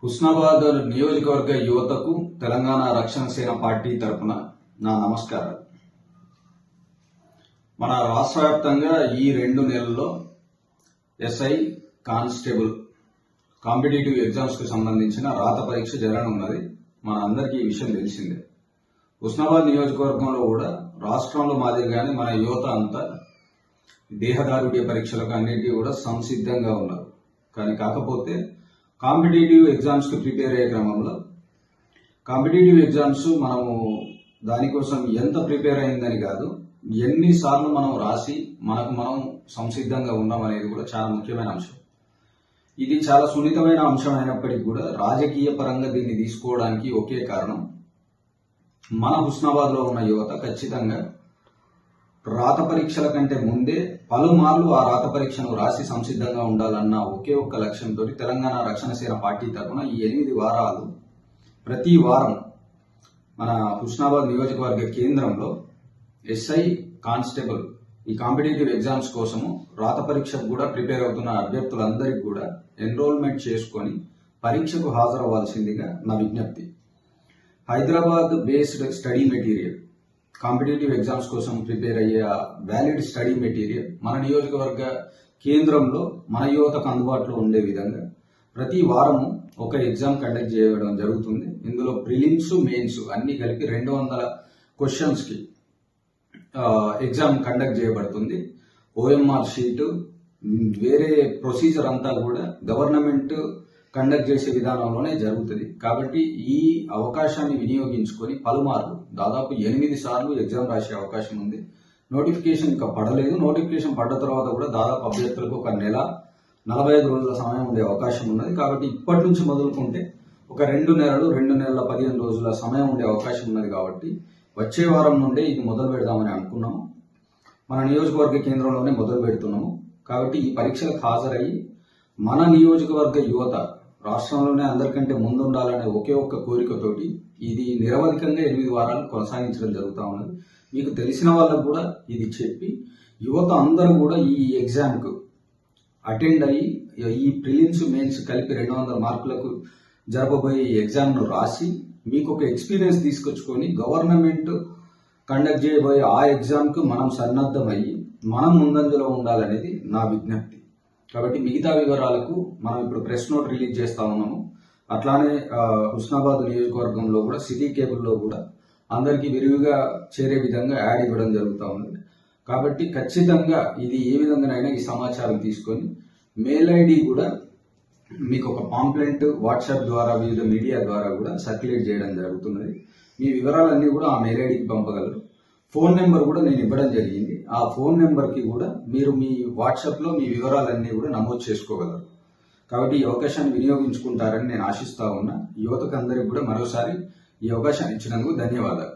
హుస్నాబాద్ నియోజకవర్గ యువతకు తెలంగాణ రక్షణ సేన పార్టీ తరపున నా నమస్కారం. మన రాష్ట్ర వ్యాప్తంగా ఈ 2 నెలల్లో ఎస్ఐ కానిస్టేబుల్ కాంపిటేటివ్ ఎగ్జామ్స్ కు సంబంధించిన రాత పరీక్ష జరగనున్నది. మన అందరికీ ఈ విషయం తెలిసిందే. హుస్నాబాద్ నియోజకవర్గంలో కూడా రాష్ట్రంలో మాదిరిగానే మన యువత అంతా దేహదారుఢ్య పరీక్షలకు అన్నిటికీ కూడా సంసిద్ధంగా ఉన్నారు. కానీ కాకపోతే కాంపిటేటివ్ ఎగ్జామ్స్ కి ప్రిపేర్ అయ్యే క్రమంలో కాంపిటేటివ్ ఎగ్జామ్స్ మనము దానికోసం ఎంత ప్రిపేర్ అయిందని కాదు, ఎన్నిసార్లు మనం రాసి మనం సంసిద్ధంగా ఉన్నాం అనేది కూడా చాలా ముఖ్యమైన అంశం. ఇది చాలా సున్నితమైన అంశం అయినప్పటికీ కూడా రాజకీయ పరంగా దీన్ని తీసుకోవడానికి ఒకే కారణం, మన హుస్నాబాద్ లో ఉన్న యువత ఖచ్చితంగా రాత పరీక్షల కంటే ముందే పలుమార్లు ఆ రాత పరీక్షను రాసి సంసిద్ధంగా ఉండాలన్న ఒకే ఒక్క లక్ష్యంతో తెలంగాణ రక్షణ సేన పార్టీ తరఫున ఈ 8 వారాలు ప్రతి వారం మన హుస్నాబాద్ నియోజకవర్గ కేంద్రంలో ఎస్ఐ కానిస్టేబుల్ ఈ కాంపిటేటివ్ ఎగ్జామ్స్ కోసము రాత పరీక్షకు కూడా ప్రిపేర్ అవుతున్న అభ్యర్థులందరికీ కూడా ఎన్రోల్మెంట్ చేసుకొని పరీక్షకు హాజరవ్వాల్సిందిగా నా విజ్ఞప్తి. Hyderabad based study material, competitive exams కోసం ప్రిపేర్ అయ్యే వ్యాలిడ్ స్టడీ మెటీరియల్ మన నియోజకవర్గ కేంద్రంలో మన యువతకు అందుబాటులో ఉండే విధంగా ప్రతి వారము ఒక ఎగ్జామ్ కండక్ట్ చేయడం జరుగుతుంది. ఇందులో ప్రిలిమ్స్, మెయిన్స్ అన్ని కలిపి 200 క్వశ్చన్స్ కి ఎగ్జామ్ కండక్ట్ చేయబడుతుంది. ఓఎంఆర్ షీట్, వేరే ప్రొసీజర్ అంతా కూడా గవర్నమెంట్ కండక్ట్ చేసే విధానంలోనే జరుగుతుంది. కాబట్టి ఈ అవకాశాన్ని వినియోగించుకొని పలుమార్లు దాదాపు 8 సార్లు ఎగ్జామ్ రాసే అవకాశం ఉంది. నోటిఫికేషన్ ఇంకా పడలేదు. నోటిఫికేషన్ పడ్డ తర్వాత కూడా దాదాపు అభ్యర్థులకు 1 నెల 45 రోజుల సమయం ఉండే అవకాశం ఉన్నది. కాబట్టి ఇప్పటి నుంచి మొదలుకుంటే ఒక 2 నెలలు 2 నెలల 15 రోజుల సమయం ఉండే అవకాశం ఉన్నది. కాబట్టి వచ్చే వారం నుండే ఇది మొదలు పెడదామని అనుకున్నాము. మన నియోజకవర్గ కేంద్రంలోనే మొదలు పెడుతున్నాము. కాబట్టి ఈ పరీక్షలకు హాజరయ్యి మన నియోజకవర్గ యువత రాష్ట్రంలోనే అందరికంటే ముందుండాలనే ఒకే ఒక్క కోరికతోటి ఇది నిరవధికంగా 8 వారాలు కొనసాగించడం జరుగుతూ ఉన్నది. మీకు తెలిసిన వాళ్ళకు కూడా ఇది చెప్పి యువత అందరూ కూడా ఈ ఎగ్జామ్ కు అటెండ్ అయ్యి ఈ ప్రిలిమ్స్, మెయిన్స్ కలిపి 200 మార్కులకు జరపబోయే ఈ ఎగ్జామ్ ను రాసి మీకు ఒక ఎక్స్పీరియన్స్ తీసుకొచ్చుకొని గవర్నమెంట్ కండక్ట్ చేయబోయే ఆ ఎగ్జామ్ కు మనం సన్నద్ధమయ్యి మనం ముందంజలో ఉండాలనేది నా విజ్ఞప్తి. కాబట్టి మిగతా వివరాలకు మనం ఇప్పుడు ప్రెస్ నోట్ రిలీజ్ చేస్తా ఉన్నాము. అట్లానే హుస్నాబాద్ నియోజకవర్గంలో కూడా సిటీ కేబుల్లో కూడా అందరికీ విరివిగా చేరే విధంగా యాడ్ ఇవ్వడం జరుగుతూ ఉంది. కాబట్టి ఖచ్చితంగా ఇది ఏ విధంగానైనా ఈ సమాచారం తీసుకొని మెయిల్ ఐడి కూడా మీకు ఒక పాంప్లెంట్ వాట్సాప్ ద్వారా వివిధ మీడియా ద్వారా కూడా సర్క్యులేట్ చేయడం జరుగుతున్నది. మీ వివరాలన్నీ కూడా ఆ మెయిల్ ఐడికి పంపగలరు. ఫోన్ నెంబర్ కూడా నేను ఇవ్వడం జరిగింది. ఆ ఫోన్ నెంబర్కి కూడా మీరు మీ వాట్సాప్లో మీ వివరాలన్నీ కూడా నమోదు చేసుకోగలరు. కాబట్టి ఈ అవకాశాన్ని వినియోగించుకుంటారని నేను ఆశిస్తా ఉన్నా. యువతకు అందరికి కూడా మరోసారి ఈ అవకాశాన్ని ఇచ్చినందుకు ధన్యవాదాలు.